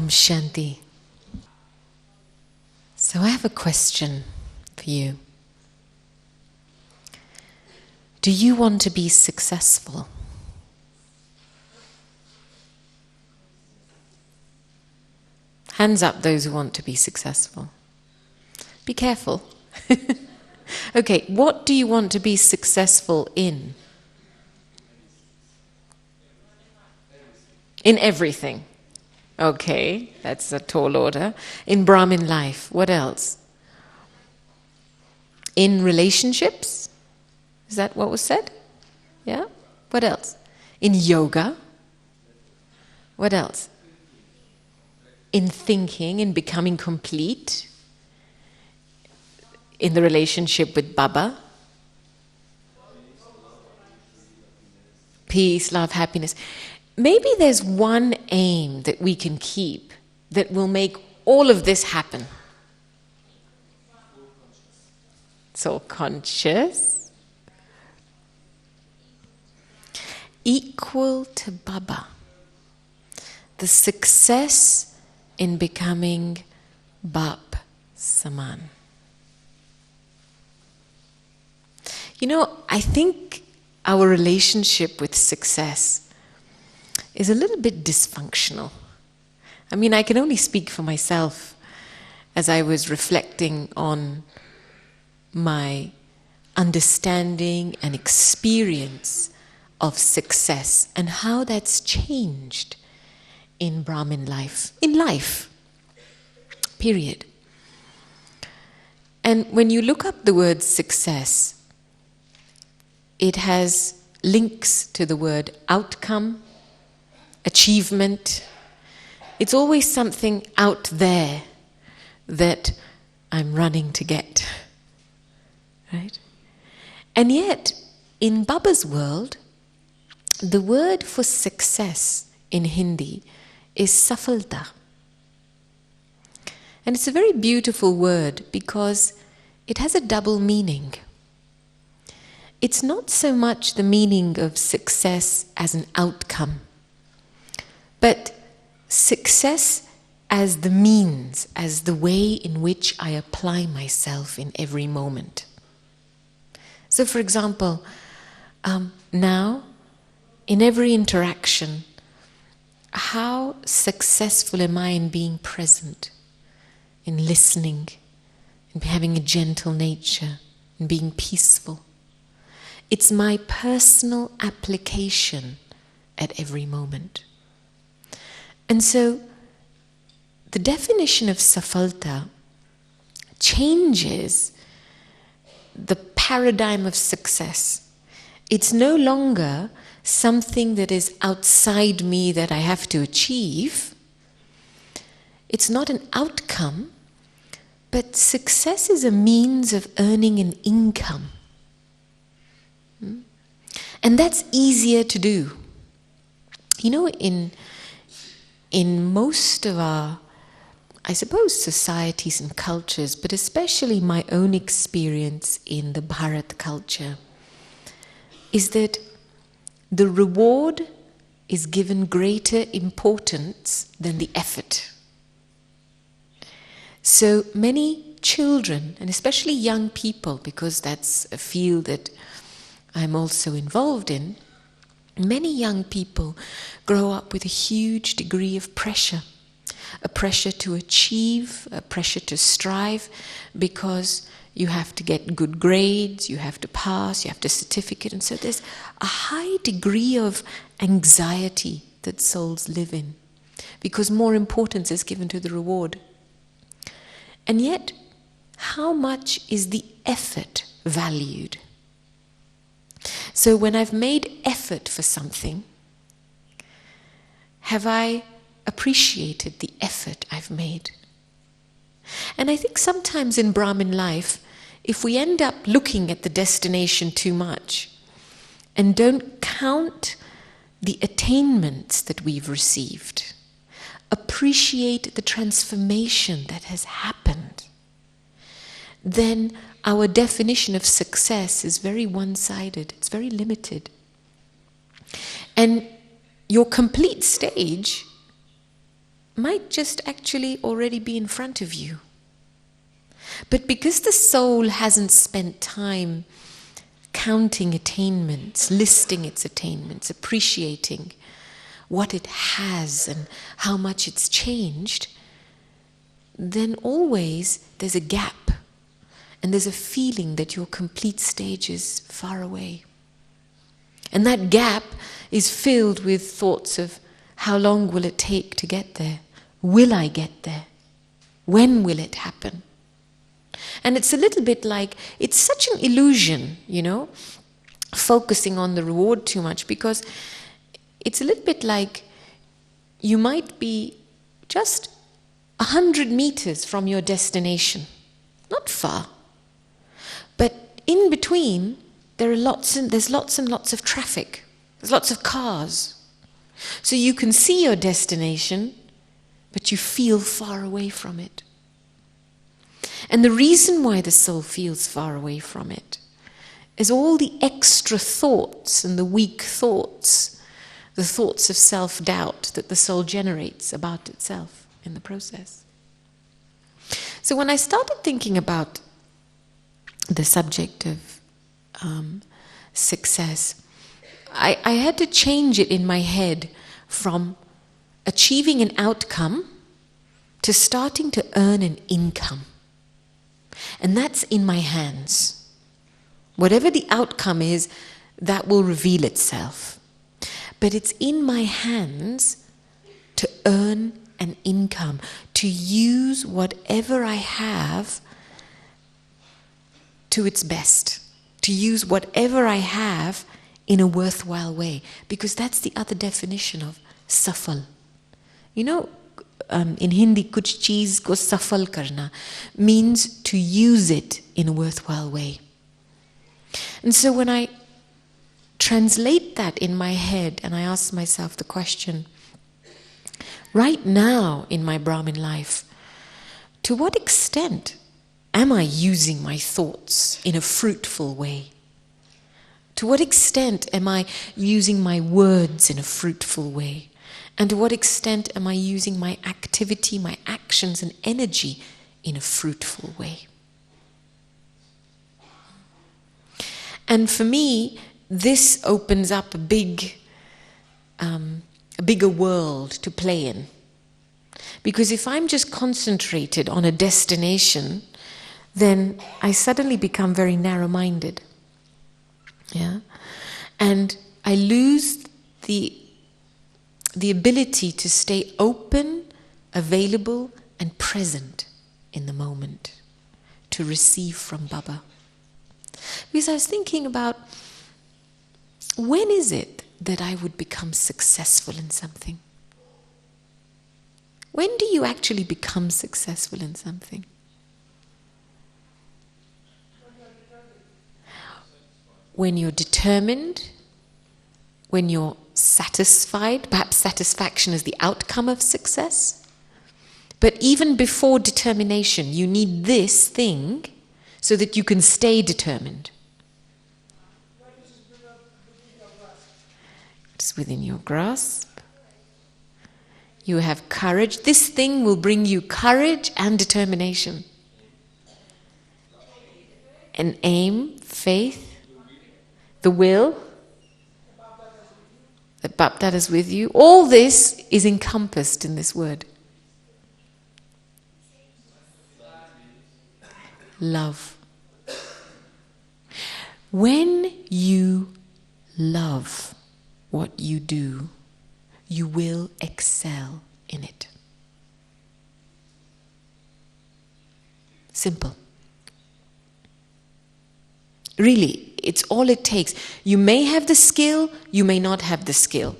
Om Shanti. So I have a question for you. Do you want to be successful? Hands up those who want to be successful. Be careful. Okay, what do you want to be successful in? In everything. Okay, that's a tall order. In Brahmin life, what else? In relationships? Is that what was said? Yeah? What else? In yoga? What else? In thinking, in becoming complete? In the relationship with Baba? Peace, love, happiness. Maybe there's one aim that we can keep that will make all of this happen. Soul conscious. Equal to Baba. The success in becoming Bap Saman. You know, I think our relationship with success is a little bit dysfunctional. I mean, I can only speak for myself as I was reflecting on my understanding and experience of success and how that's changed in Brahmin life, period. And when you look up the word success, it has links to the word outcome, achievement. It's always something out there that I'm running to get. Right? And yet, in Baba's world, the word for success in Hindi is safalta. And it's a very beautiful word because it has a double meaning. It's not so much the meaning of success as an outcome, but success as the means, as the way in which I apply myself in every moment. So for example, now, in every interaction, how successful am I in being present, in listening, in having a gentle nature, in being peaceful? It's my personal application at every moment. And so, the definition of safalta changes the paradigm of success. It's no longer something that is outside me that I have to achieve. It's not an outcome, but success is a means of earning an income. And that's easier to do. You know, in most of our, I suppose, societies and cultures, but especially my own experience in the Bharat culture, is that the reward is given greater importance than the effort. So many children, and especially young people, because that's a field that I'm also involved in, many young people grow up with a huge degree of pressure. A pressure to achieve, a pressure to strive, because you have to get good grades, you have to pass, you have to certificate, and so there's a high degree of anxiety that souls live in, because more importance is given to the reward. And yet, how much is the effort valued? So when I've made effort for something, have I appreciated the effort I've made? And I think sometimes in Brahmin life, if we end up looking at the destination too much and don't count the attainments that we've received, appreciate the transformation that has happened, then our definition of success is very one-sided, it's very limited. And your complete stage might just actually already be in front of you. But because the soul hasn't spent time counting attainments, listing its attainments, appreciating what it has and how much it's changed, then always there's a gap and there's a feeling that your complete stage is far away. And that gap is filled with thoughts of how long will it take to get there? Will I get there? When will it happen? And it's a little bit like, it's such an illusion, focusing on the reward too much, because it's a little bit like you might be just 100 meters from your destination, not far, but in between there's lots and lots of traffic, there's lots of cars. So you can see your destination, but you feel far away from it. And the reason why the soul feels far away from it is all the extra thoughts and the weak thoughts, the thoughts of self-doubt that the soul generates about itself in the process. So when I started thinking about the subject of success, I had to change it in my head from achieving an outcome to starting to earn an income. And that's in my hands. Whatever the outcome is, that will reveal itself. But it's in my hands to earn an income, to use whatever I have to its best, to use whatever I have in a worthwhile way. Because that's the other definition of safal. In Hindi, kuch cheez ko safal karna means to use it in a worthwhile way. And so when I translate that in my head and I ask myself the question, right now in my Brahmin life, to what extent am I using my thoughts in a fruitful way? To what extent am I using my words in a fruitful way? And to what extent am I using my activity, my actions and energy in a fruitful way? And for me, this opens up a bigger world to play in. Because if I'm just concentrated on a destination, then I suddenly become very narrow-minded. Yeah? And I lose the ability to stay open, available, and present in the moment to receive from Baba. Because I was thinking about, when is it that I would become successful in something? When do you actually become successful in something? When you're determined, when you're satisfied, perhaps satisfaction is the outcome of success. But even before determination, you need this thing so that you can stay determined. It's within your grasp. You have courage. This thing will bring you courage and determination. An aim, faith, the will, that Bapdad is with you. All this is encompassed in this word. Love. When you love what you do, you will excel in it. Simple. Really, it's all it takes. You may have the skill, you may not have the skill,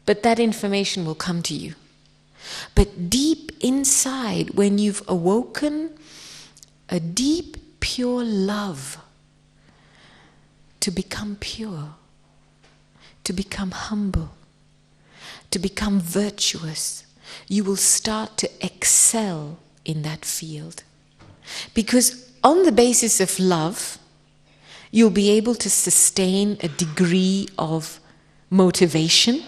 but that information will come to you. But deep inside, when you've awoken a deep, pure love to become pure, to become humble, to become virtuous, you will start to excel in that field. Because on the basis of love, you'll be able to sustain a degree of motivation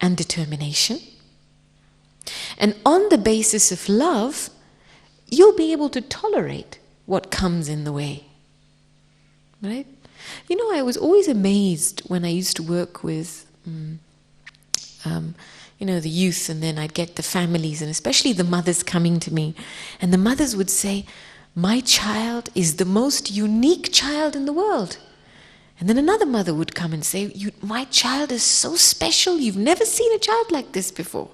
and determination. And on the basis of love, you'll be able to tolerate what comes in the way. Right? You know, I was always amazed when I used to work with, the youth, and then I'd get the families, and especially the mothers coming to me. And the mothers would say, "My child is the most unique child in the world." And then another mother would come and say, "My child is so special, you've never seen a child like this before."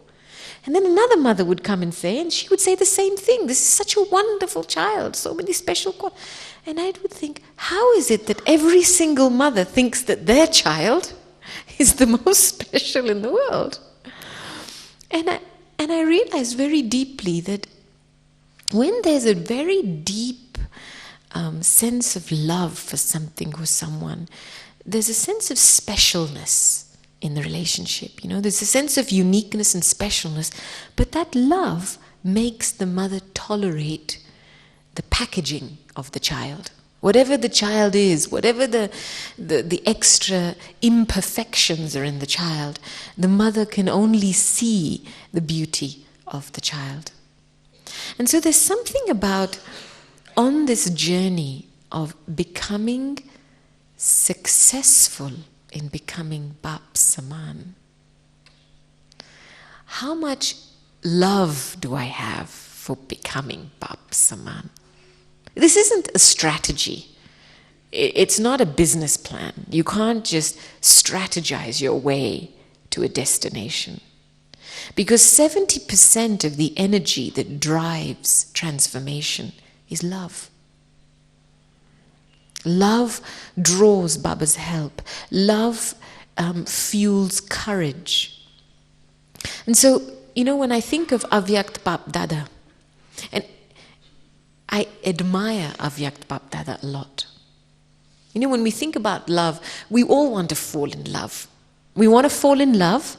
And then another mother would come and say, and she would say the same thing, "This is such a wonderful child, so many special qualities." And I would think, how is it that every single mother thinks that their child is the most special in the world? And I realized very deeply that when there's a very deep sense of love for something or someone, there's a sense of specialness in the relationship. There's a sense of uniqueness and specialness, but that love makes the mother tolerate the packaging of the child. Whatever the child is, whatever the extra imperfections are in the child, the mother can only see the beauty of the child. And so there's something about, on this journey of becoming successful in becoming Bap Saman, how much love do I have for becoming Bap Saman? This isn't a strategy. It's not a business plan. You can't just strategize your way to a destination. Because 70% of the energy that drives transformation is love. Love draws Baba's help. Love fuels courage. And so, when I think of Avyakt Bap Dada, and I admire Avyakt Bap Dada a lot. When we think about love, we all want to fall in love. We want to fall in love,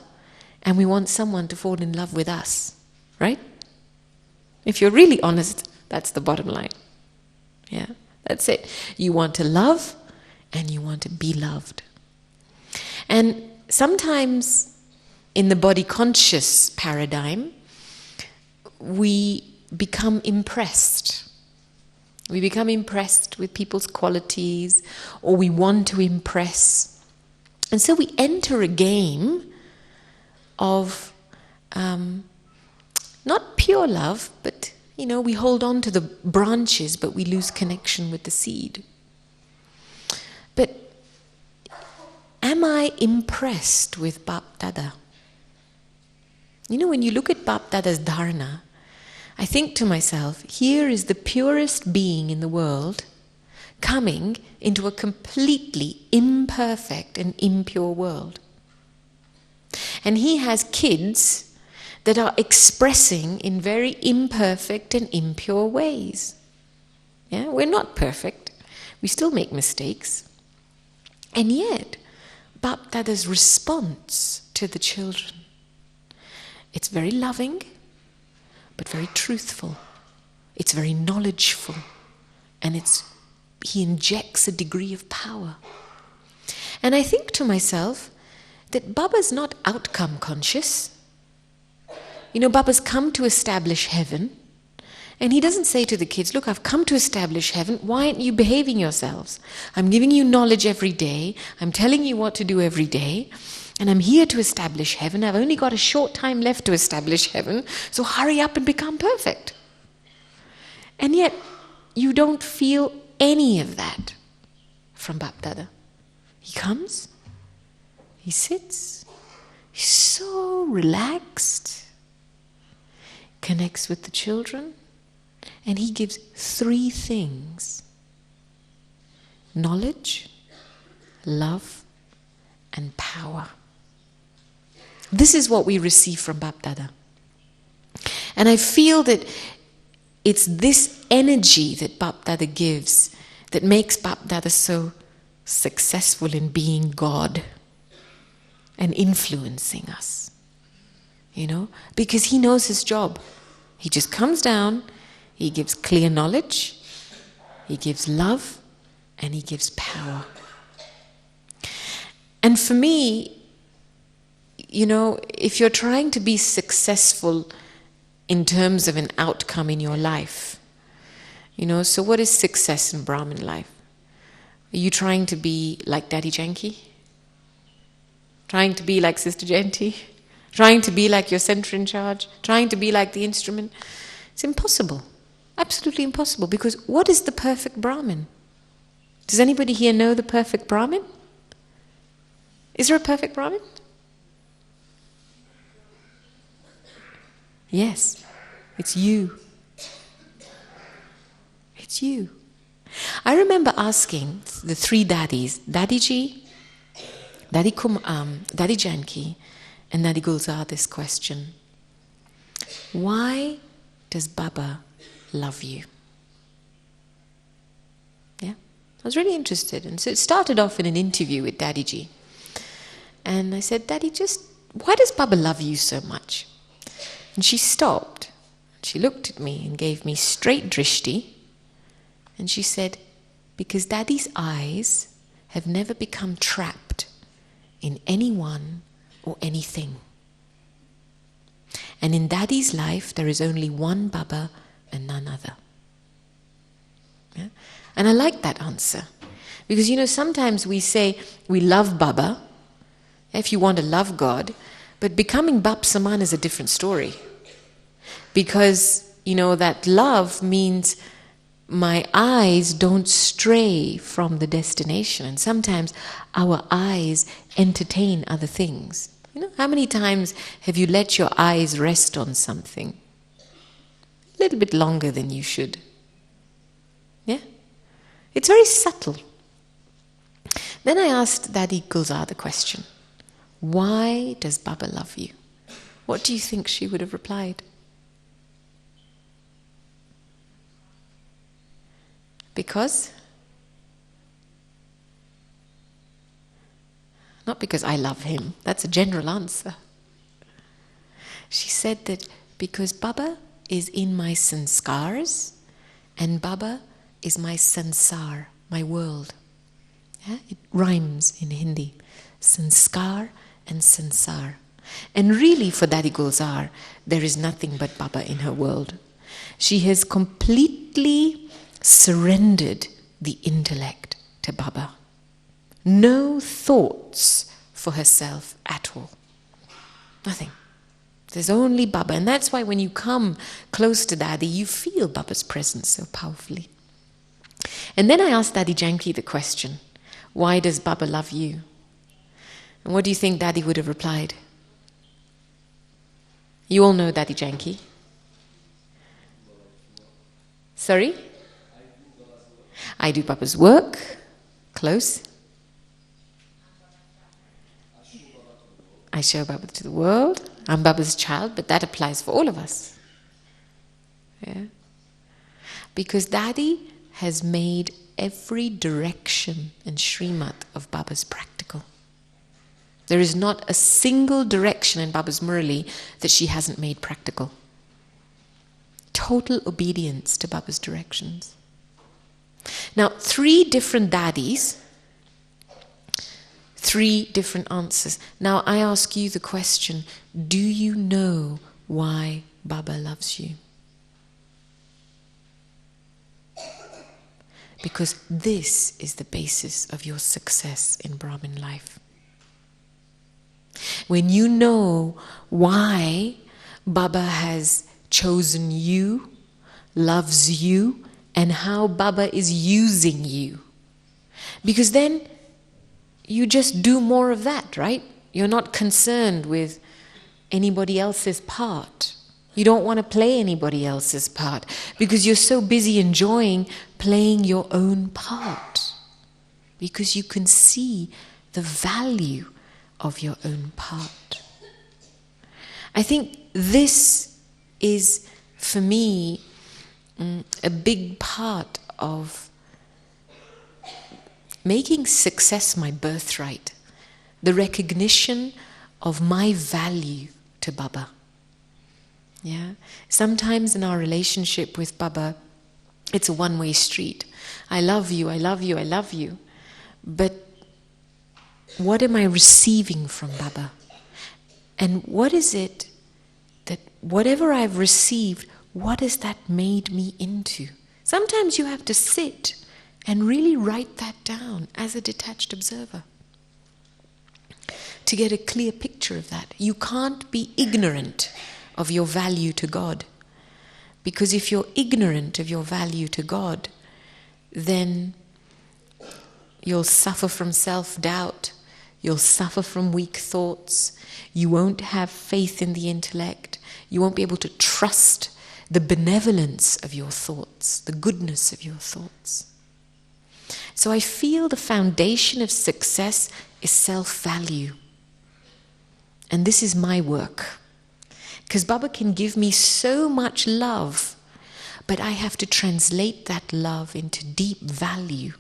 and we want someone to fall in love with us, right? If you're really honest, that's the bottom line. Yeah, that's it. You want to love, and you want to be loved. And sometimes in the body-conscious paradigm, we become impressed. We become impressed with people's qualities, or we want to impress. And so we enter a game of not pure love, but, we hold on to the branches, but we lose connection with the seed. But am I impressed with Bap Dada? When you look at Bap Dada's dharana, I think to myself, here is the purest being in the world coming into a completely imperfect and impure world. And he has kids that are expressing in very imperfect and impure ways. Yeah, we're not perfect. We still make mistakes. And yet, Bap Dada's response to the children, it's very loving, but very truthful. It's very knowledgeful. And he injects a degree of power. And I think to myself that Baba's not outcome conscious. Baba's come to establish heaven. And he doesn't say to the kids, "Look, I've come to establish heaven. Why aren't you behaving yourselves? I'm giving you knowledge every day. I'm telling you what to do every day. And I'm here to establish heaven. I've only got a short time left to establish heaven. So hurry up and become perfect." And yet, you don't feel any of that from Bap Dada. He comes, he sits, he's so relaxed, connects with the children, and he gives 3 things: knowledge, love, and power. This is what we receive from Bap Dada. And I feel that it's this energy that Bap Dada gives that makes Bap Dada so successful in being God and influencing us. Because he knows his job. He just comes down, he gives clear knowledge, he gives love, and he gives power. And for me, if you're trying to be successful in terms of an outcome in your life. So what is success in Brahmin life? Are you trying to be like Daddy Janki? Trying to be like Sister Jayanti? Trying to be like your center in charge? Trying to be like the instrument? It's impossible. Absolutely impossible. Because what is the perfect Brahmin? Does anybody here know the perfect Brahmin? Is there a perfect Brahmin? Yes. It's you. It's you. I remember asking the three daddies, Daddy Janki, and Daddy Gulzar, this question. Why does Baba love you? Yeah? I was really interested. And so it started off in an interview with Daddy Ji. And I said, Daddy, why does Baba love you so much? And she stopped. She looked at me and gave me straight drishti. And she said, because Daddy's eyes have never become trapped in anyone or anything. And in Daddy's life, there is only one Baba and none other. Yeah? And I like that answer. Because, sometimes we say we love Baba, if you want to love God, but becoming Bap Saman is a different story. Because, that love means my eyes don't stray from the destination. And sometimes our eyes entertain other things. How many times have you let your eyes rest on something a little bit longer than you should? Yeah? It's very subtle. Then I asked Daddy Gulzar the question, why does Baba love you? What do you think she would have replied? Because? Not because I love him. That's a general answer. She said that because Baba is in my sanskars and Baba is my sansar, my world. Yeah? It rhymes in Hindi. Sanskar and sansar. And really for Daddy Gulzar, there is nothing but Baba in her world. She has completely surrendered the intellect to Baba. No thoughts for herself at all. Nothing. There's only Baba. And that's why when you come close to Daddy, you feel Baba's presence so powerfully. And then I asked Daddy Janki the question, why does Baba love you? And what do you think Daddy would have replied? You all know Daddy Janki. Sorry? I do Baba's work. Close. I show Baba to the world. I'm Baba's child, but that applies for all of us. Yeah? Because Daddy has made every direction and Srimad of Baba's practical. There is not a single direction in Baba's Murali that she hasn't made practical. Total obedience to Baba's directions. Now, 3 different daddies, 3 different answers. Now, I ask you the question, do you know why Baba loves you? Because this is the basis of your success in Brahmin life. When you know why Baba has chosen you, loves you, and how Baba is using you. Because then you just do more of that, right? You're not concerned with anybody else's part. You don't want to play anybody else's part because you're so busy enjoying playing your own part. Because you can see the value of your own part. I think this is, for me, a big part of making success my birthright. The recognition of my value to Baba. Yeah. Sometimes in our relationship with Baba, it's a one-way street. I love you, I love you, I love you. But what am I receiving from Baba? And what is it that whatever I've received, what has that made me into? Sometimes you have to sit and really write that down as a detached observer to get a clear picture of that. You can't be ignorant of your value to God. Because if you're ignorant of your value to God, then you'll suffer from self-doubt, you'll suffer from weak thoughts, you won't have faith in the intellect, you won't be able to trust the benevolence of your thoughts, the goodness of your thoughts. So I feel the foundation of success is self-value. And this is my work. Because Baba can give me so much love, but I have to translate that love into deep value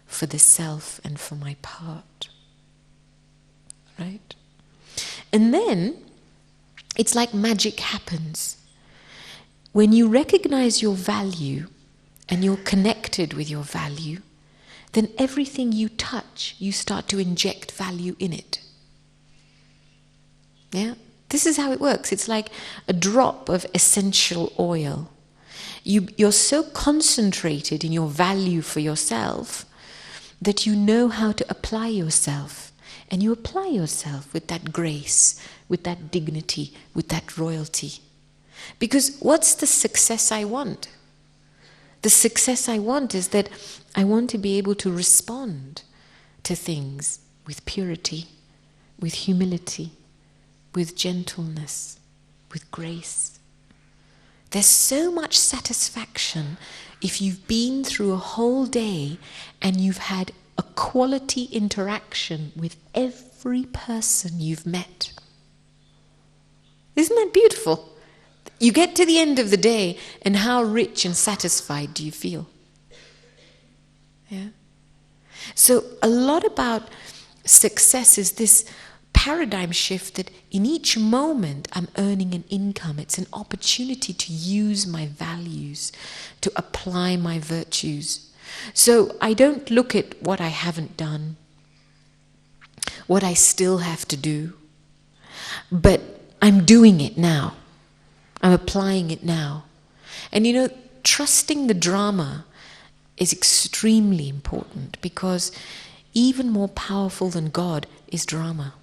for the self and for my part. Right? And then, it's like magic happens. When you recognize your value and you're connected with your value, then everything you touch, you start to inject value in it. Yeah? This is how it works. It's like a drop of essential oil. You're so concentrated in your value for yourself that you know how to apply yourself. And you apply yourself with that grace, with that dignity, with that royalty. Because what's the success I want? The success I want is that I want to be able to respond to things with purity, with humility, with gentleness, with grace. There's so much satisfaction if you've been through a whole day and you've had a quality interaction with every person you've met. Isn't that beautiful? You get to the end of the day and how rich and satisfied do you feel? Yeah. So a lot about success is this paradigm shift that in each moment I'm earning an income. It's an opportunity to use my values, to apply my virtues. So I don't look at what I haven't done, what I still have to do, but I'm doing it now. I'm applying it now. And you know, trusting the drama is extremely important because even more powerful than God is drama.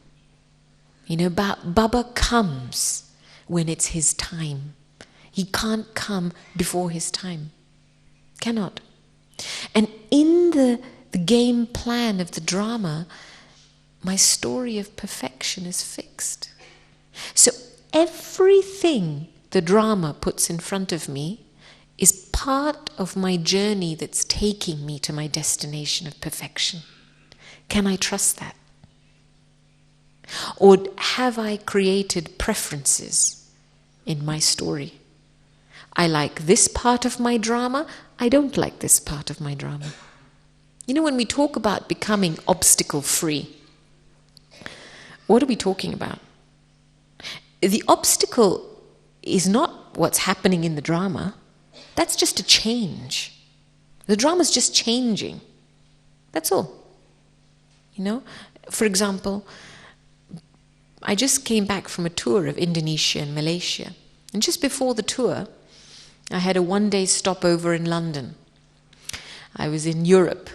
You know, Baba comes when it's his time. He can't come before his time. Cannot. And in the game plan of the drama, my story of perfection is fixed. So everything the drama puts in front of me is part of my journey that's taking me to my destination of perfection. Can I trust that? Or have I created preferences in my story? I like this part of my drama, I don't like this part of my drama. You know, when we talk about becoming obstacle-free, what are we talking about? The obstacle is not what's happening in the drama. That's just a change. The drama's just changing. That's all. You know? For example, I just came back from a tour of Indonesia and Malaysia. And just before the tour, I had a one-day stopover in London. I was in Europe.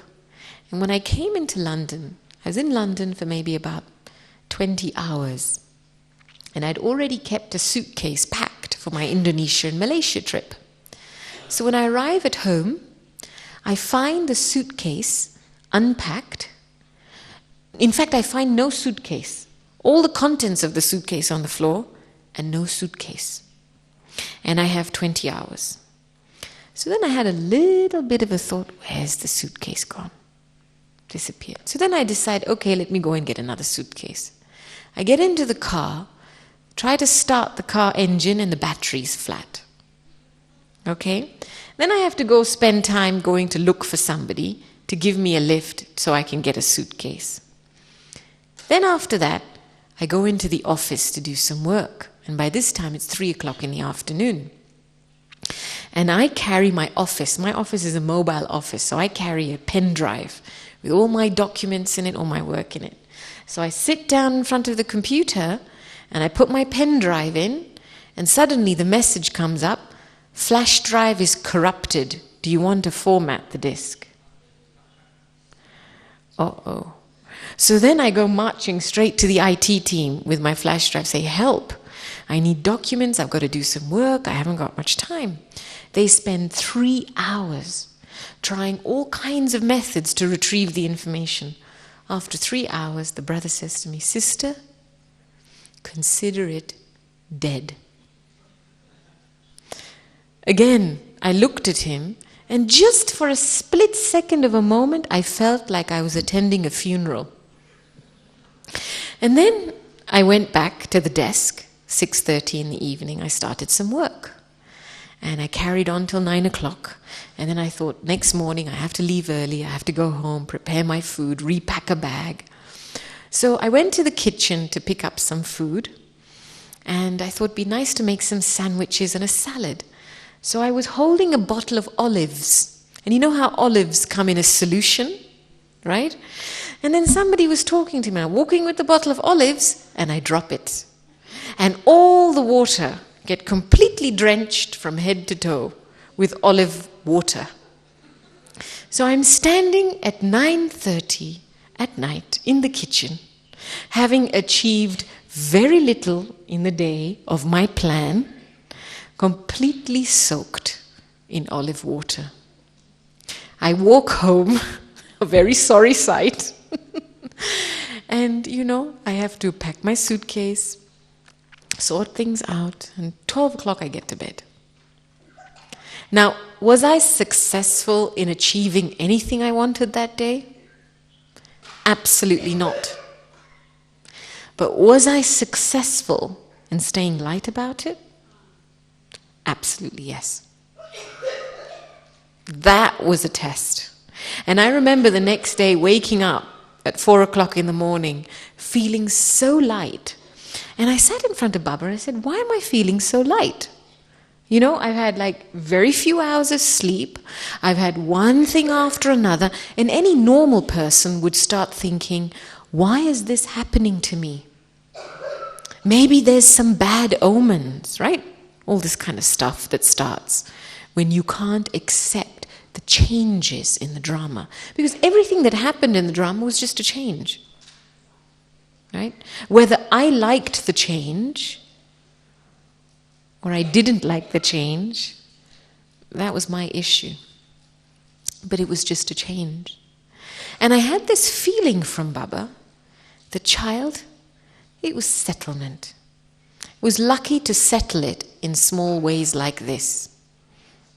And when I came into London, I was in London for maybe about 20 hours. And I'd already kept a suitcase packed for my Indonesia and Malaysia trip. So when I arrive at home, I find the suitcase unpacked. In fact, I find no suitcase. All the contents of the suitcase on the floor and no suitcase. And I have 20 hours. So then I had a little bit of a thought, where's the suitcase gone? Disappeared. So then I decide, okay, let me go and get another suitcase. I get into the car, try to start the car engine and the battery's flat. Okay? Then I have to go spend time going to look for somebody to give me a lift so I can get a suitcase. Then after that, I go into the office to do some work. And by this time, it's 3 o'clock in the afternoon. And I carry my office. My office is a mobile office, so I carry a pen drive with all my documents in it, all my work in it. So I sit down in front of the computer and I put my pen drive in And suddenly the message comes up, flash drive is corrupted. Do you want to format the disk? Uh-oh. So then I go marching straight to the IT team with my flash drive, say, help. I need documents, I've got to do some work, I haven't got much time. They spend 3 hours trying all kinds of methods to retrieve the information. After 3 hours, the brother says to me, sister, consider it dead. Again, I looked at him, and just for a split second of a moment, I felt like I was attending a funeral. And then I went back to the desk, 6:30 in the evening. I started some work. And I carried on till 9 o'clock. And then I thought, next morning I have to leave early, I have to go home, prepare my food, repack a bag. So I went to the kitchen to pick up some food. And I thought it'd be nice to make some sandwiches and a salad. So I was holding a bottle of olives. And you know how olives come in a solution, right? And then somebody was talking to me. I'm walking with the bottle of olives, and I drop it. And all the water get completely drenched from head to toe with olive water. So I'm standing at 9:30 at night in the kitchen, having achieved very little in the day of my plan, completely soaked in olive water. I walk home, a very sorry sight. And, I have to pack my suitcase, sort things out, and 12 o'clock I get to bed. Now, was I successful in achieving anything I wanted that day? Absolutely not. But was I successful in staying light about it? Absolutely yes. That was a test. And I remember the next day waking up at 4 o'clock in the morning, feeling so light. And I sat in front of Baba and I said, why am I feeling so light? I've had very few hours of sleep. I've had one thing after another. And any normal person would start thinking, why is this happening to me? Maybe there's some bad omens, right? All this kind of stuff that starts when you can't accept the changes in the drama. Because everything that happened in the drama was just a change. Right? Whether I liked the change or I didn't like the change, that was my issue. But it was just a change. And I had this feeling from Baba, the child, it was settlement. It was lucky to settle it in small ways like this.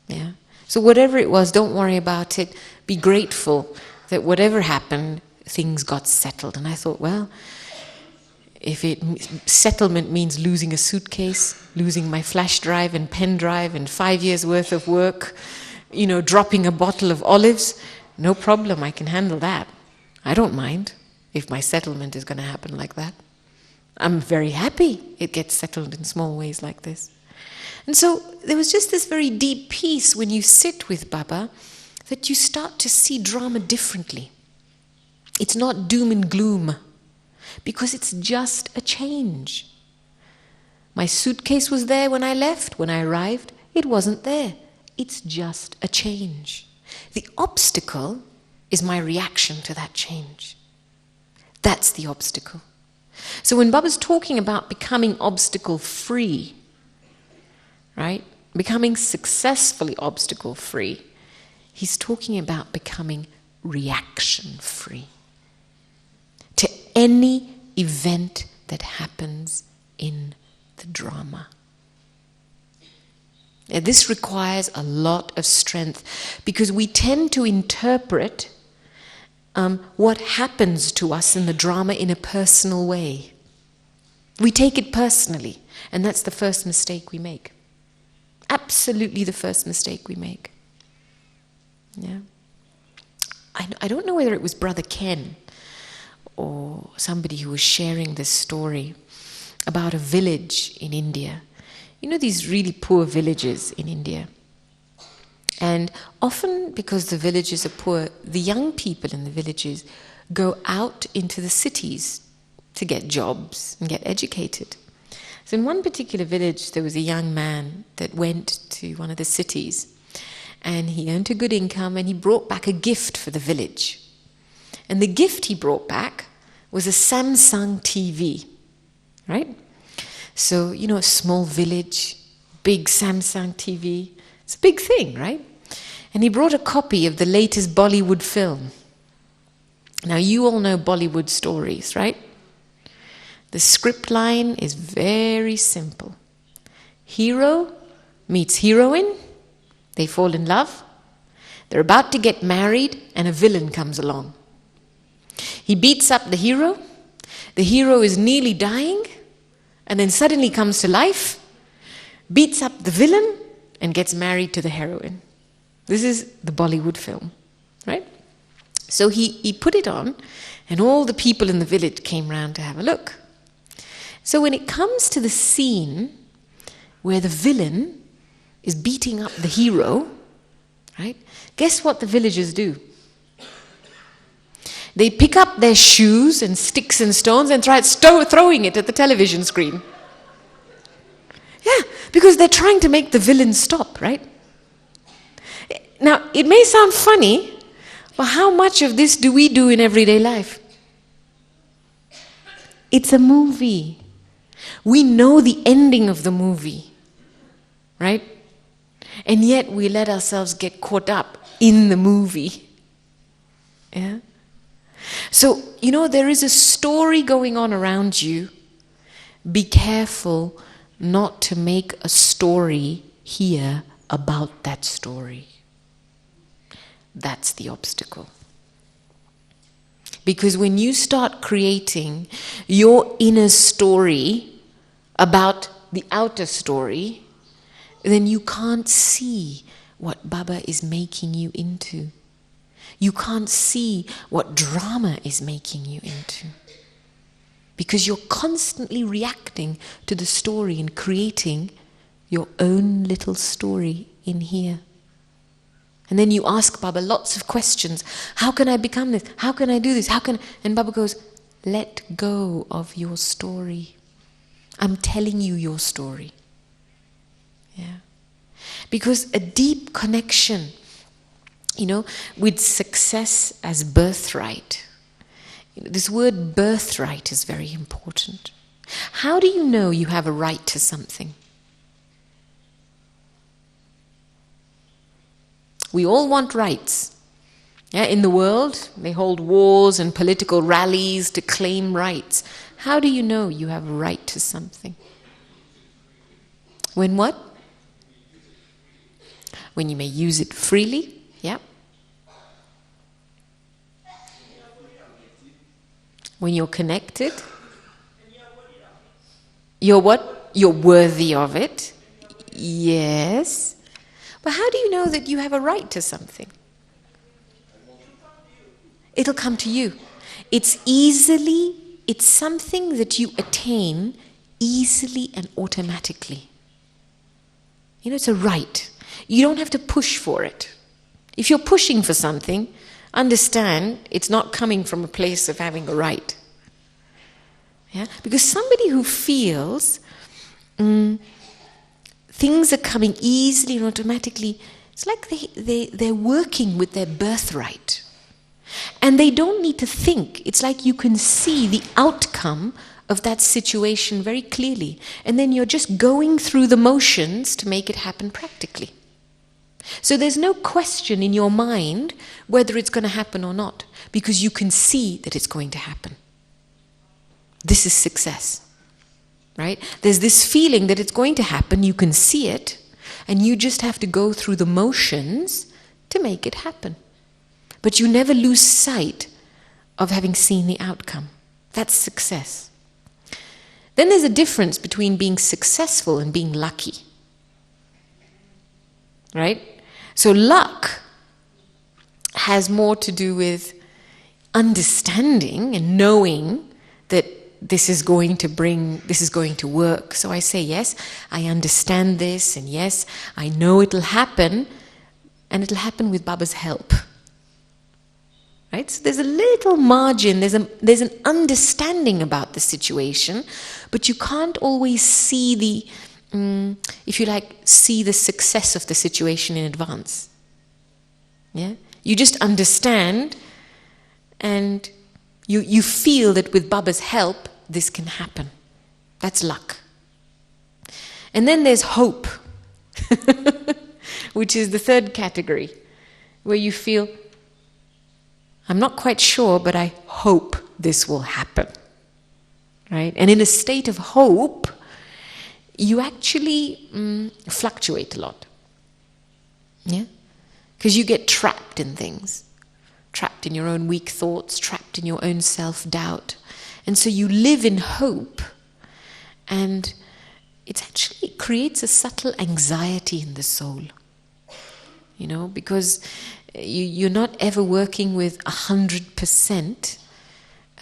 Yeah. So whatever it was, don't worry about it. Be grateful that whatever happened, things got settled. And I thought, well, if settlement means losing a suitcase, losing my flash drive and pen drive and 5 years worth of work, dropping a bottle of olives, no problem, I can handle that. I don't mind if my settlement is going to happen like that. I'm very happy it gets settled in small ways like this. And so there was just this very deep peace when you sit with Baba that you start to see drama differently. It's not doom and gloom, because it's just a change. My suitcase was there when I left. When I arrived, it wasn't there. It's just a change. The obstacle is my reaction to that change. That's the obstacle. So when Baba's talking about becoming obstacle-free, right? Becoming successfully obstacle-free, he's talking about becoming reaction-free to any event that happens in the drama. Now, this requires a lot of strength because we tend to interpret what happens to us in the drama in a personal way. We take it personally, and that's the first mistake we make. Absolutely the first mistake we make. Yeah. I don't know whether it was Brother Ken or somebody who was sharing this story about a village in India. These really poor villages in India. And often, because the villages are poor, the young people in the villages go out into the cities to get jobs and get educated. So in one particular village, there was a young man that went to one of the cities, and he earned a good income, and he brought back a gift for the village. And the gift he brought back was a Samsung TV, right? So, a small village, big Samsung TV. It's a big thing, right? And he brought a copy of the latest Bollywood film. Now, you all know Bollywood stories, right? The script line is very simple. Hero meets heroine, they fall in love, they're about to get married, and a villain comes along. He beats up the hero is nearly dying, and then suddenly comes to life, beats up the villain, and gets married to the heroine. This is the Bollywood film, right? So he put it on, and all the people in the village came round to have a look. So when it comes to the scene where the villain is beating up the hero, right? Guess what the villagers do? They pick up their shoes and sticks and stones and try throwing it at the television screen. Yeah, because they're trying to make the villain stop, right? Now, it may sound funny, but how much of this do we do in everyday life? It's a movie. We know the ending of the movie, right? And yet we let ourselves get caught up in the movie. Yeah? So, there is a story going on around you. Be careful not to make a story here about that story. That's the obstacle. Because when you start creating your inner story about the outer story, then you can't see what Baba is making you into. You can't see what drama is making you into. Because you're constantly reacting to the story and creating your own little story in here. And then you ask Baba lots of questions. How can I become this? How can I do this? And Baba goes, let go of your story. I'm telling you your story. Yeah. Because a deep connection, with success as birthright. This word birthright is very important. How do you know you have a right to something? We all want rights. Yeah, in the world, they hold wars and political rallies to claim rights. How do you know you have a right to something? When what? When you may use it freely. Yeah. When you're connected. You're what? You're worthy of it. Yes. But how do you know that you have a right to something? It'll come to you. It's something that you attain easily and automatically. It's a right. You don't have to push for it. If you're pushing for something, understand it's not coming from a place of having a right. Yeah? Because somebody who feels things are coming easily and automatically, it's like they're working with their birthright. And they don't need to think. It's like you can see the outcome of that situation very clearly. And then you're just going through the motions to make it happen practically. So there's no question in your mind whether it's going to happen or not, because you can see that it's going to happen. This is success, right? There's this feeling that it's going to happen, you can see it, and you just have to go through the motions to make it happen. But you never lose sight of having seen the outcome. That's success. Then there's a difference between being successful and being lucky. Right? So luck has more to do with understanding and knowing that this is going to work. So I say, yes, I understand this, and yes, I know it'll happen, and it'll happen with Baba's help. right? So there's a little margin, there's an understanding about the situation, but you can't always see if you like, see the success of the situation in advance. Yeah? You just understand, and you feel that with Baba's help, this can happen. That's luck. And then there's hope, which is the third category, where you feel, I'm not quite sure, but I hope this will happen. Right? And in a state of hope, you actually fluctuate a lot. Yeah? Because you get trapped in things. Trapped in your own weak thoughts, trapped in your own self-doubt. And so you live in hope, and it creates a subtle anxiety in the soul. You know, because you're not ever working with 100%,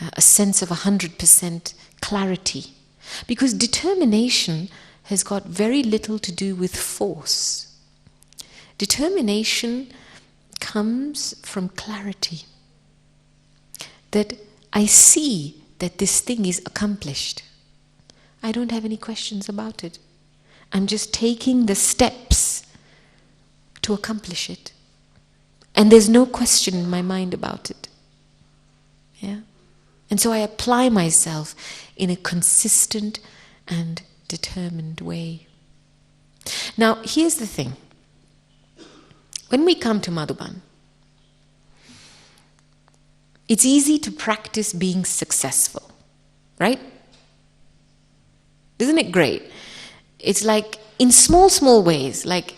a sense of 100% clarity. Because determination has got very little to do with force. Determination comes from clarity. That I see that this thing is accomplished. I don't have any questions about it. I'm just taking the steps to accomplish it. And there's no question in my mind about it. Yeah? And so I apply myself in a consistent and determined way. Now, here's the thing. When we come to Madhuban, it's easy to practice being successful, right? Isn't it great? It's like in small ways, like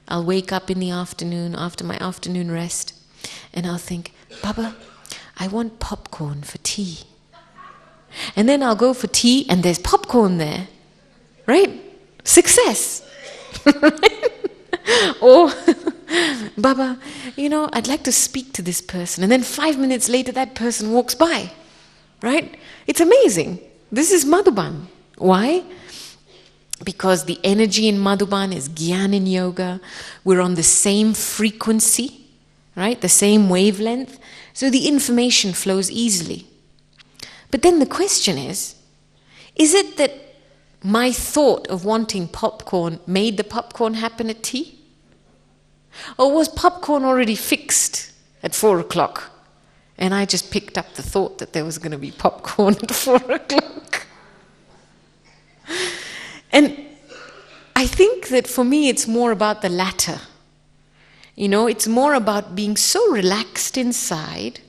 I'll wake up in the afternoon after my afternoon rest, and I'll think, Baba, I want popcorn for tea. And then I'll go for tea and there's popcorn there, right? Success. Or, Baba, I'd like to speak to this person. And then 5 minutes later that person walks by, right? It's amazing. This is Madhuban. Why? Because the energy in Madhuban is Gyan in yoga. We're on the same frequency, right? The same wavelength. So the information flows easily. But then the question is it that my thought of wanting popcorn made the popcorn happen at tea? Or was popcorn already fixed at 4 o'clock? And I just picked up the thought that there was going to be popcorn at 4 o'clock. And I think that for me it's more about the latter. It's more about being so relaxed inside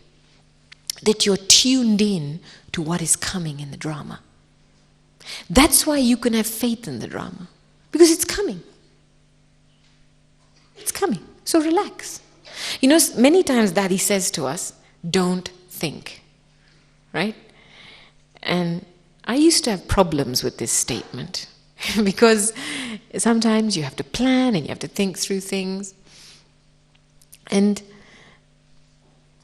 that you're tuned in to what is coming in the drama. That's why you can have faith in the drama. Because it's coming. It's coming. So relax. Many times Daddy says to us, don't think. Right? And I used to have problems with this statement. Because sometimes you have to plan and you have to think through things. And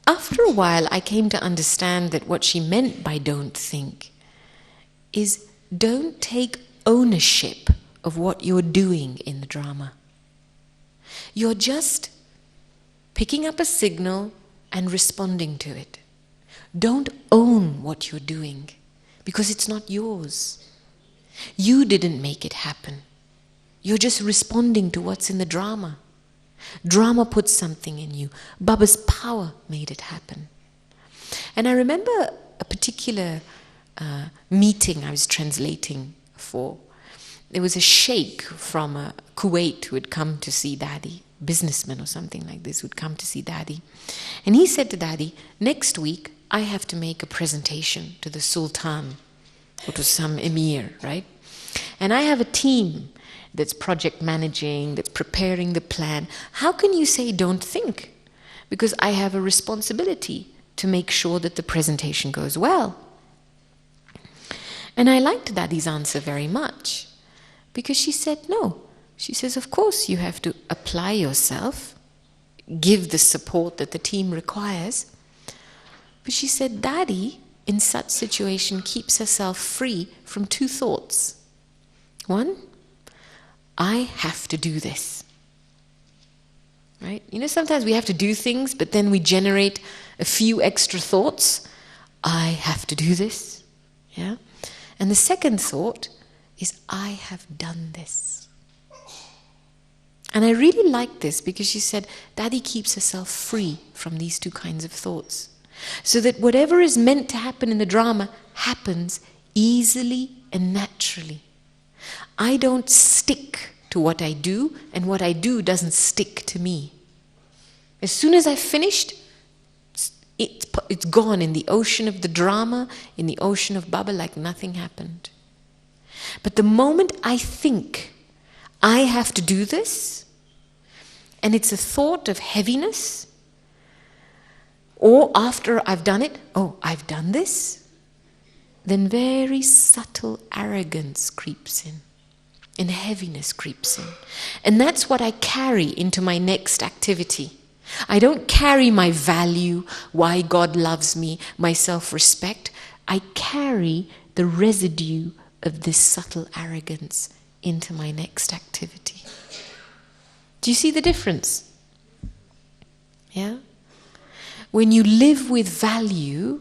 after a while, I came to understand that what she meant by don't think is don't take ownership of what you're doing in the drama. You're just picking up a signal and responding to it. Don't own what you're doing because it's not yours. You didn't make it happen. You're just responding to what's in the drama. Drama put something in you. Baba's power made it happen. And I remember a particular meeting I was translating for. There was a sheikh from Kuwait who had come to see Daddy, businessman or something like this, who'd come to see Daddy. And he said to Daddy, next week I have to make a presentation to the Sultan or to some emir, right? And I have a team that's project managing, that's preparing the plan. How can you say don't think? Because I have a responsibility to make sure that the presentation goes well. And I liked Daddy's answer very much because she said no. She says, of course you have to apply yourself, give the support that the team requires. But she said, Daddy, in such situation, keeps herself free from two thoughts. One, I have to do this. right? Sometimes we have to do things, but then we generate a few extra thoughts. I have to do this, yeah? And the second thought is, I have done this. And I really liked this because she said, Daddy keeps herself free from these two kinds of thoughts. So that whatever is meant to happen in the drama happens easily and naturally. I don't stick to what I do, and what I do doesn't stick to me. As soon as I've finished, it's gone in the ocean of the drama, in the ocean of Baba, like nothing happened. But the moment I think, I have to do this, and it's a thought of heaviness, or after I've done it, oh, I've done this, then very subtle arrogance creeps in, and heaviness creeps in. And that's what I carry into my next activity. I don't carry my value, why God loves me, my self-respect. I carry the residue of this subtle arrogance into my next activity. Do you see the difference? Yeah? When you live with value,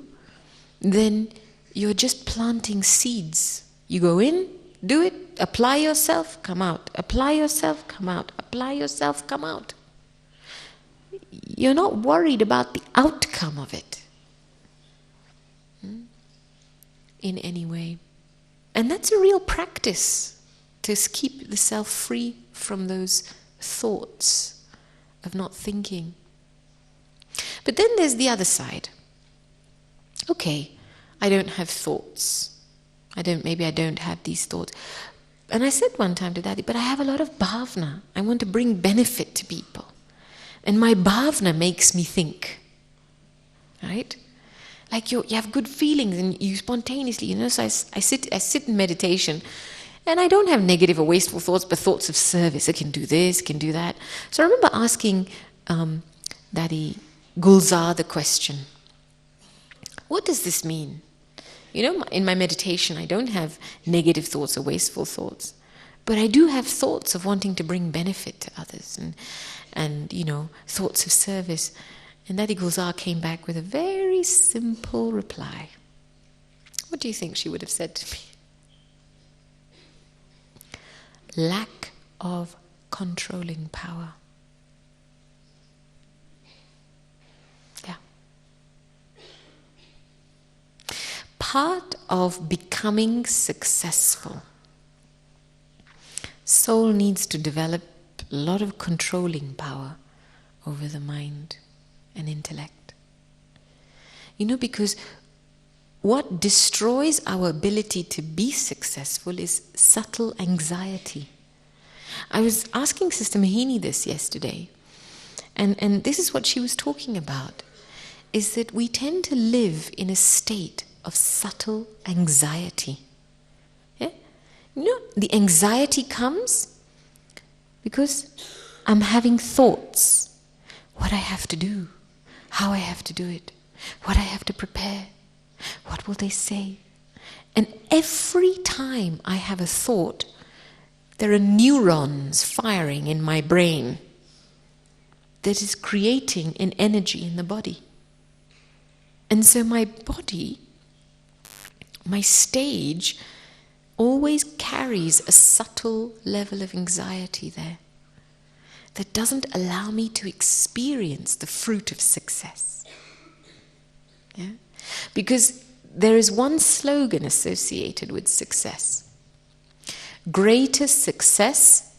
then you're just planting seeds. You go in, do it, apply yourself, come out. Apply yourself, come out. Apply yourself, come out. You're not worried about the outcome of it in any way. And that's a real practice, to keep the self free from those thoughts of not thinking. But then there's the other side. Okay, I don't have thoughts. Maybe I don't have these thoughts. And I said one time to Daddy, but I have a lot of bhavna. I want to bring benefit to people. And my bhavna makes me think. Right? Like you have good feelings and you spontaneously, so I sit in meditation, and I don't have negative or wasteful thoughts, but thoughts of service. I can do this, can do that. So I remember asking Daddy Gulzar the question, what does this mean? In my meditation, I don't have negative thoughts or wasteful thoughts, but I do have thoughts of wanting to bring benefit to others and thoughts of service. And Daddy Gulzar came back with a very simple reply. What do you think she would have said to me? Lack of controlling power. Yeah. Part of becoming successful, soul needs to develop a lot of controlling power over the mind and intellect. Because what destroys our ability to be successful is subtle anxiety. I was asking Sister Mohini this yesterday, and this is what she was talking about, is that we tend to live in a state of subtle anxiety. Yeah? The anxiety comes because I'm having thoughts, what I have to do, how I have to do it, what I have to prepare, what will they say? And every time I have a thought, there are neurons firing in my brain that is creating an energy in the body. And so my body, my stage, always carries a subtle level of anxiety there that doesn't allow me to experience the fruit of success. Yeah? Because there is one slogan associated with success. Greater success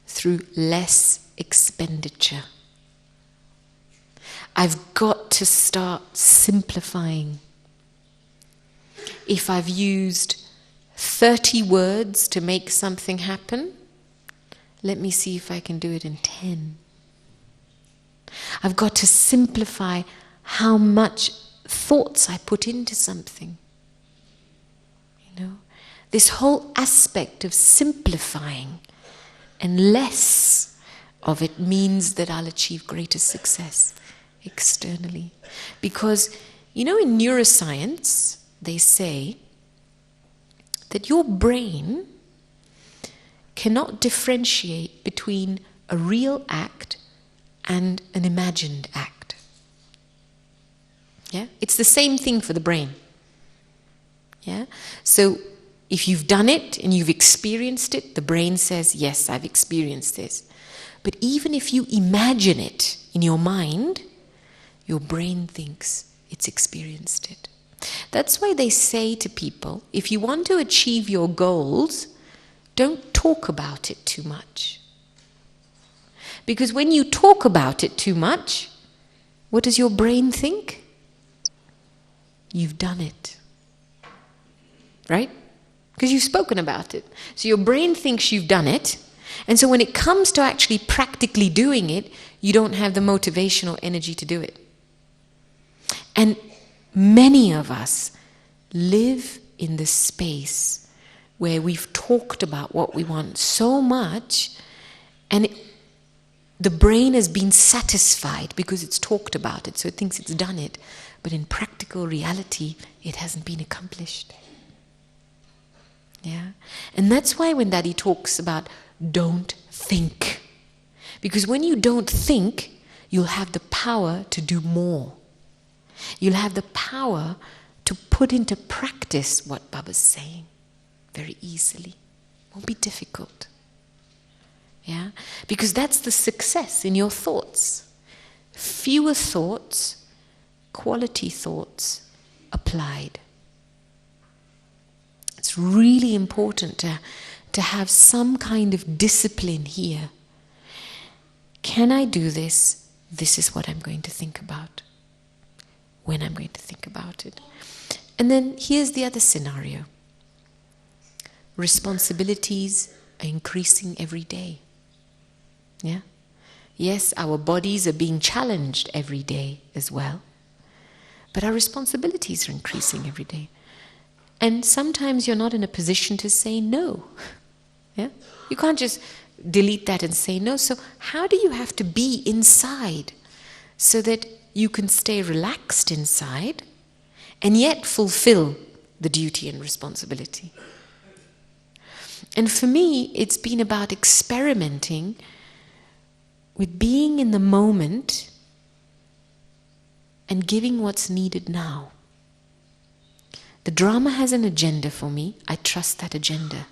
through less expenditure. I've got to start simplifying. If I've used 30 words to make something happen, let me see if I can do it in 10. I've got to simplify how much thoughts I put into something. This whole aspect of simplifying and less of it means that I'll achieve greater success externally. Because, in neuroscience, they say that your brain cannot differentiate between a real act and an imagined act. Yeah? It's the same thing for the brain. Yeah? So if you've done it and you've experienced it, the brain says, yes, I've experienced this. But even if you imagine it in your mind, your brain thinks it's experienced it. That's why they say to people, if you want to achieve your goals, don't talk about it too much. Because when you talk about it too much, what does your brain think? You've done it. Right? Because you've spoken about it. So your brain thinks you've done it. And so when it comes to actually practically doing it, you don't have the motivation or energy to do it. And many of us live in this space where we've talked about what we want so much, and the brain has been satisfied because it's talked about it, so it thinks it's done it. But in practical reality, it hasn't been accomplished. Yeah? And that's why when Daddy talks about don't think. Because when you don't think, you'll have the power to do more. You'll have the power to put into practice what Baba's saying very easily. It won't be difficult. Yeah? Because that's the success in your thoughts. Fewer thoughts, quality thoughts applied. It's really important to have some kind of discipline here. Can I do this? This is what I'm going to think about. When I'm going to think about it. And then here's the other scenario. Responsibilities are increasing every day. Yeah? Yes, our bodies are being challenged every day as well. But our responsibilities are increasing every day. And sometimes you're not in a position to say no. Yeah? You can't just delete that and say no. So how do you have to be inside so that you can stay relaxed inside and yet fulfill the duty and responsibility? And for me, it's been about experimenting with being in the moment and giving what's needed now. The drama has an agenda for me. I trust that agenda.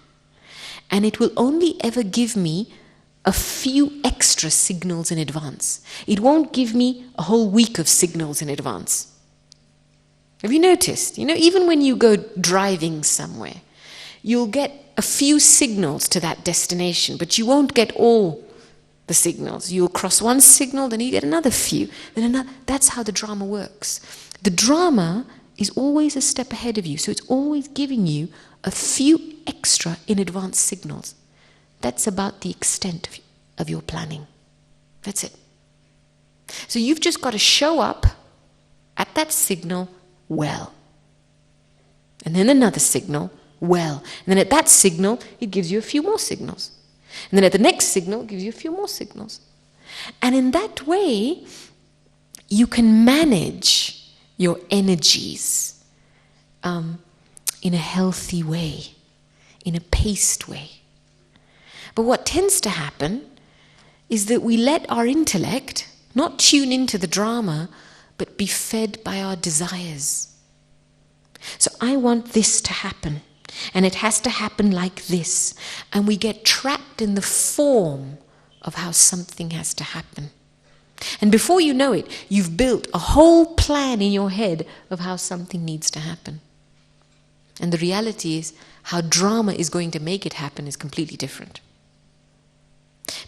And it will only ever give me a few extra signals in advance. It won't give me a whole week of signals in advance. Have you noticed? Even when you go driving somewhere, you'll get a few signals to that destination, but you won't get all the signals. You'll cross one signal, then you get another few, then another. That's how the drama works. The drama is always a step ahead of you, so it's always giving you a few extra in advance signals. That's about the extent of your planning. That's it. So you've just got to show up at that signal well. And then another signal well. And then at that signal, it gives you a few more signals. And then at the next signal, it gives you a few more signals. And in that way, you can manage your energies in a healthy way, in a paced way. But what tends to happen is that we let our intellect not tune into the drama, but be fed by our desires. So I want this to happen, and it has to happen like this. And we get trapped in the form of how something has to happen. And before you know it, you've built a whole plan in your head of how something needs to happen. And the reality is, how drama is going to make it happen is completely different.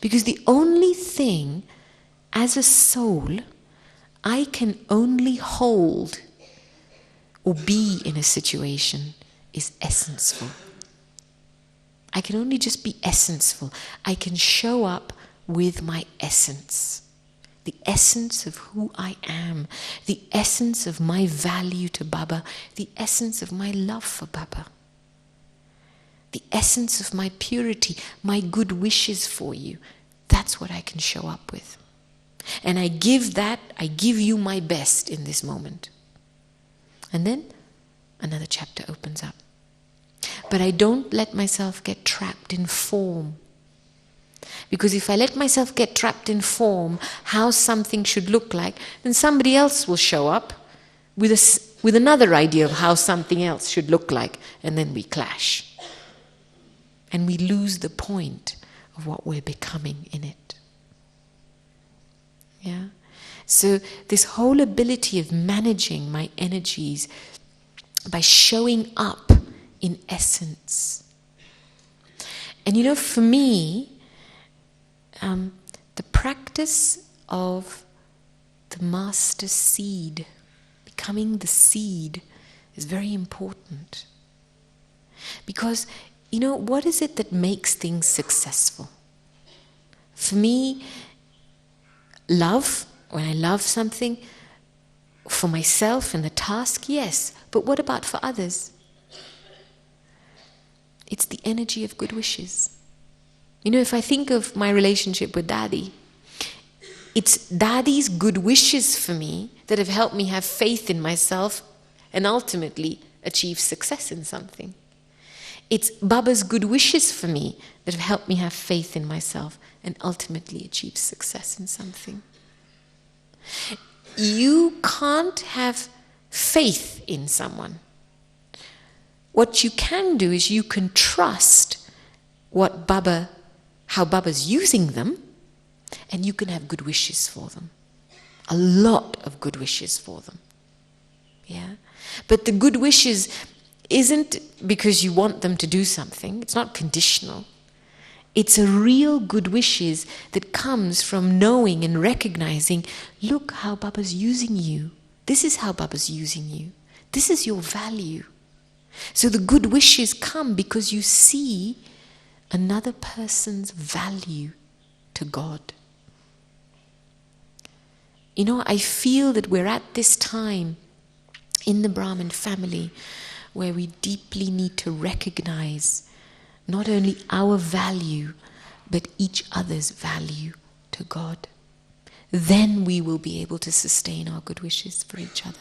Because the only thing, as a soul, I can only hold or be in a situation is essenceful. I can only just be essenceful. I can show up with my essence. The essence of who I am, the essence of my value to Baba, the essence of my love for Baba, the essence of my purity, my good wishes for you. That's what I can show up with. And I give you my best in this moment. And then another chapter opens up. But I don't let myself get trapped in form. Because if I let myself get trapped in form, how something should look like, then somebody else will show up with another idea of how something else should look like, and then we clash. And we lose the point of what we're becoming in it. Yeah? So this whole ability of managing my energies by showing up in essence. And you know, for me, the practice of the master seed, becoming the seed, is very important. Because, you know, what is it that makes things successful? For me, love, when I love something, for myself and the task, yes. But what about for others? It's the energy of good wishes. You know, if I think of my relationship with Daddy, it's Daddy's good wishes for me that have helped me have faith in myself and ultimately achieve success in something. It's Baba's good wishes for me that have helped me have faith in myself and ultimately achieve success in something. You can't have faith in someone. What you can do is you can trust how Baba's using them, and you can have good wishes for them. A lot of good wishes for them. Yeah? But the good wishes isn't because you want them to do something. It's not conditional. It's a real good wishes that comes from knowing and recognizing, look how Baba's using you. This is how Baba's using you. This is your value. So the good wishes come because you see another person's value to God. You know, I feel that we're at this time in the Brahmin family where we deeply need to recognize not only our value, but each other's value to God. Then we will be able to sustain our good wishes for each other.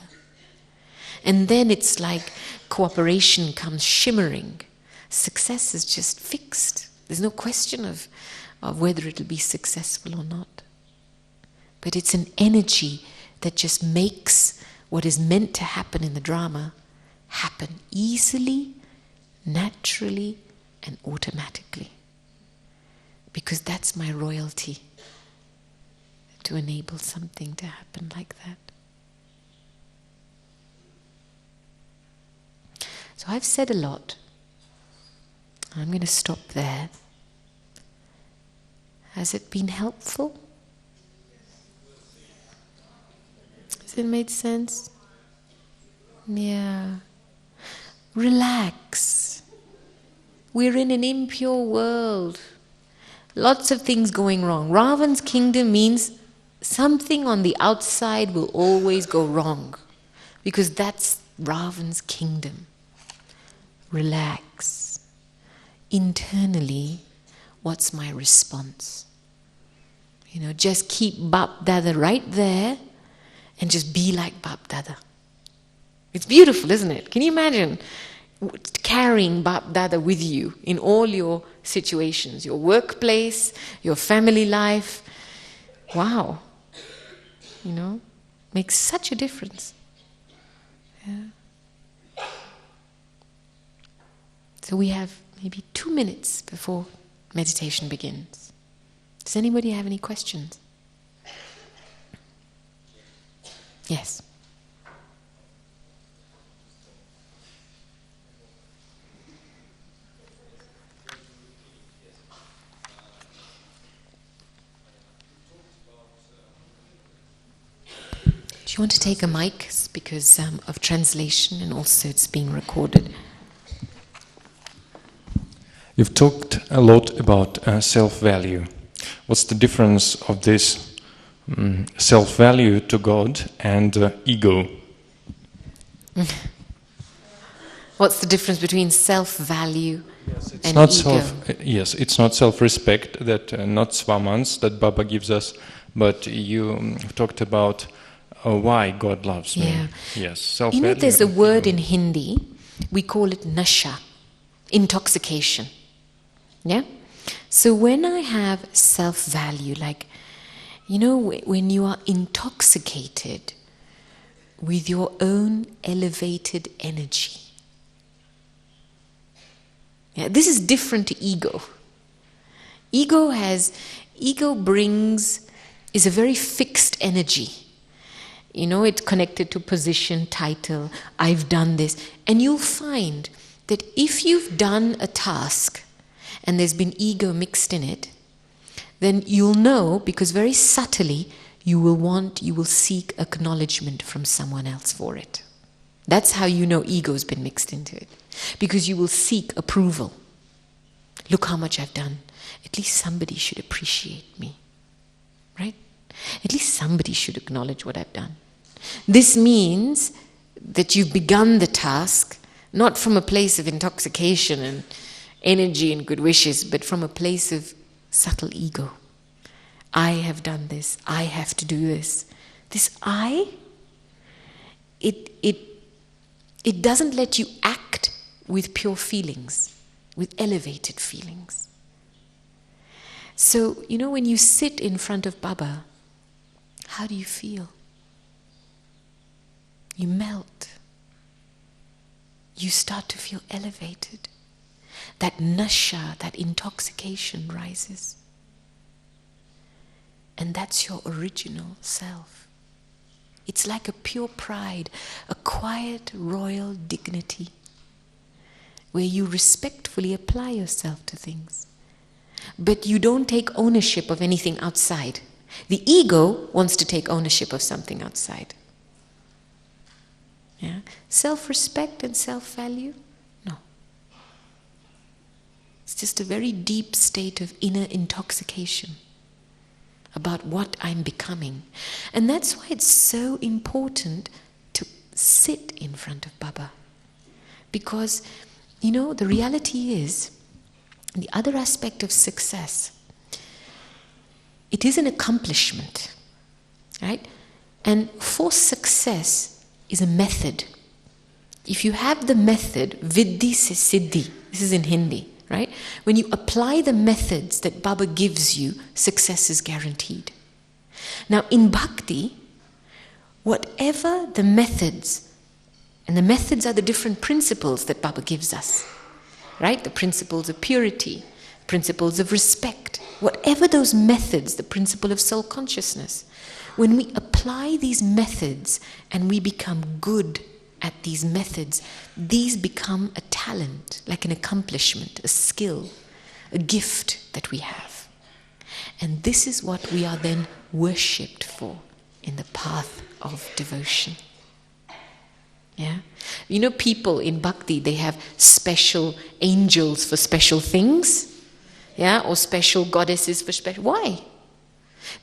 And then it's like cooperation comes shimmering. Success is just fixed. There's no question of whether it'll be successful or not. But it's an energy that just makes what is meant to happen in the drama happen easily, naturally, and automatically. Because that's my royalty, to enable something to happen like that. So I've said a lot. I'm going to stop there. Has it been helpful? Has it made sense? Yeah. Relax. We're in an impure world. Lots of things going wrong. Ravan's kingdom means something on the outside will always go wrong. Because that's Ravan's kingdom. Relax. Internally, what's my response? You know, just keep Bap Dada right there and just be like Bap Dada. It's beautiful, isn't it? Can you imagine carrying Bap Dada with you in all your situations, your workplace, your family life? Wow. You know, makes such a difference. Yeah. So we have maybe 2 minutes before meditation begins. Does anybody have any questions? Yes. Do you want to take a mic because of translation, and also it's being recorded? You've talked a lot about self-value. What's the difference of this self-value to God and ego? What's the difference between self-value and not ego? It's not self-respect, that not swamans that Baba gives us, but you talked about why God loves me. Yeah. Yes, self-value. You know, there's a word in Hindi, we call it nasha, intoxication. Yeah? So when I have self-value, like, when you are intoxicated with your own elevated energy. Yeah, this is different to ego. Ego is a very fixed energy. It's connected to position, title, I've done this. And you'll find that if you've done a task and there's been ego mixed in it, then you'll know, because very subtly you will seek acknowledgement from someone else for it. That's how you know ego's been mixed into it. Because you will seek approval. Look how much I've done. At least somebody should appreciate me. Right? At least somebody should acknowledge what I've done. This means that you've begun the task not from a place of intoxication and energy and good wishes, but from a place of subtle ego. I have done this. I have to do this. This I, it doesn't let you act with pure feelings, with elevated feelings. So, when you sit in front of Baba, how do you feel? You melt. You start to feel elevated. That nasha, that intoxication rises. And that's your original self. It's like a pure pride, a quiet royal dignity, where you respectfully apply yourself to things. But you don't take ownership of anything outside. The ego wants to take ownership of something outside. Yeah? Self-respect and self-value? No. It's just a very deep state of inner intoxication about what I'm becoming. And that's why it's so important to sit in front of Baba. Because, the reality is, the other aspect of success, it is an accomplishment, right? And for success is a method. If you have the method, Viddhi se Siddhi, this is in Hindi, right? When you apply the methods that Baba gives you, success is guaranteed. Now in bhakti, whatever the methods, and the methods are the different principles that Baba gives us, right? The principles of purity, principles of respect, whatever those methods, the principle of soul consciousness, when we apply these methods and we become good at these methods, these become a talent, like an accomplishment, a skill, a gift that we have. And this is what we are then worshipped for in the path of devotion. Yeah? People in bhakti, they have special angels for special things, yeah, or special goddesses for special. Why?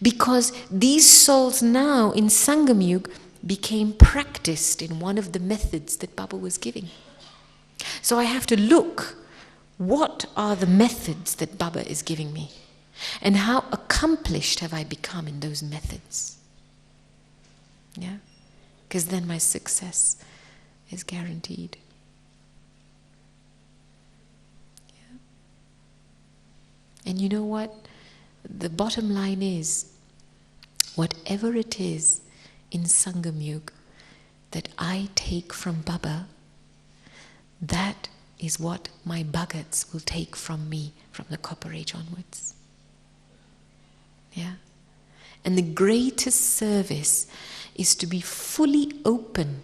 Because these souls now in Sangam Yuga became practiced in one of the methods that Baba was giving. So I have to look, what are the methods that Baba is giving me? And how accomplished have I become in those methods? Yeah? Because then my success is guaranteed. Yeah? And you know what? The bottom line is, whatever it is in Sangam Yuga that I take from Baba, that is what my bhagats will take from me from the Copper Age onwards. Yeah? And the greatest service is to be fully open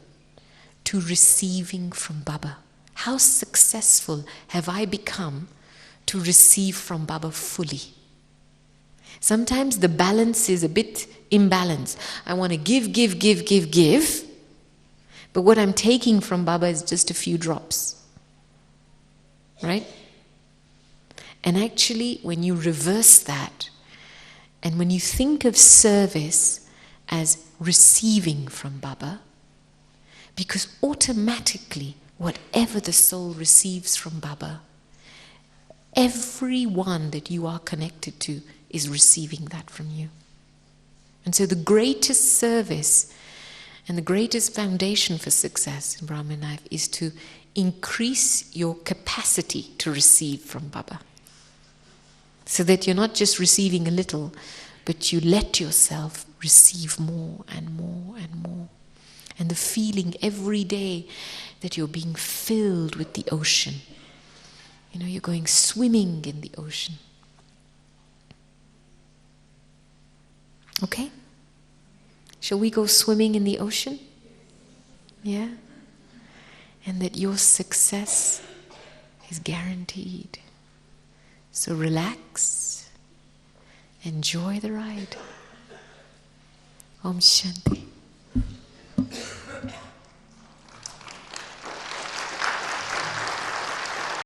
to receiving from Baba. How successful have I become to receive from Baba fully? Sometimes the balance is a bit imbalanced. I want to give, but what I'm taking from Baba is just a few drops. Right? And actually, when you reverse that, and when you think of service as receiving from Baba, because automatically, whatever the soul receives from Baba, everyone that you are connected to is receiving that from you. And so the greatest service and the greatest foundation for success in Brahmin life is to increase your capacity to receive from Baba. So that you're not just receiving a little, but you let yourself receive more and more and more. And the feeling every day that you're being filled with the ocean. You know, you're going swimming in the ocean. Okay? Shall we go swimming in the ocean? Yeah? And that your success is guaranteed. So relax, enjoy the ride. Om Shanti.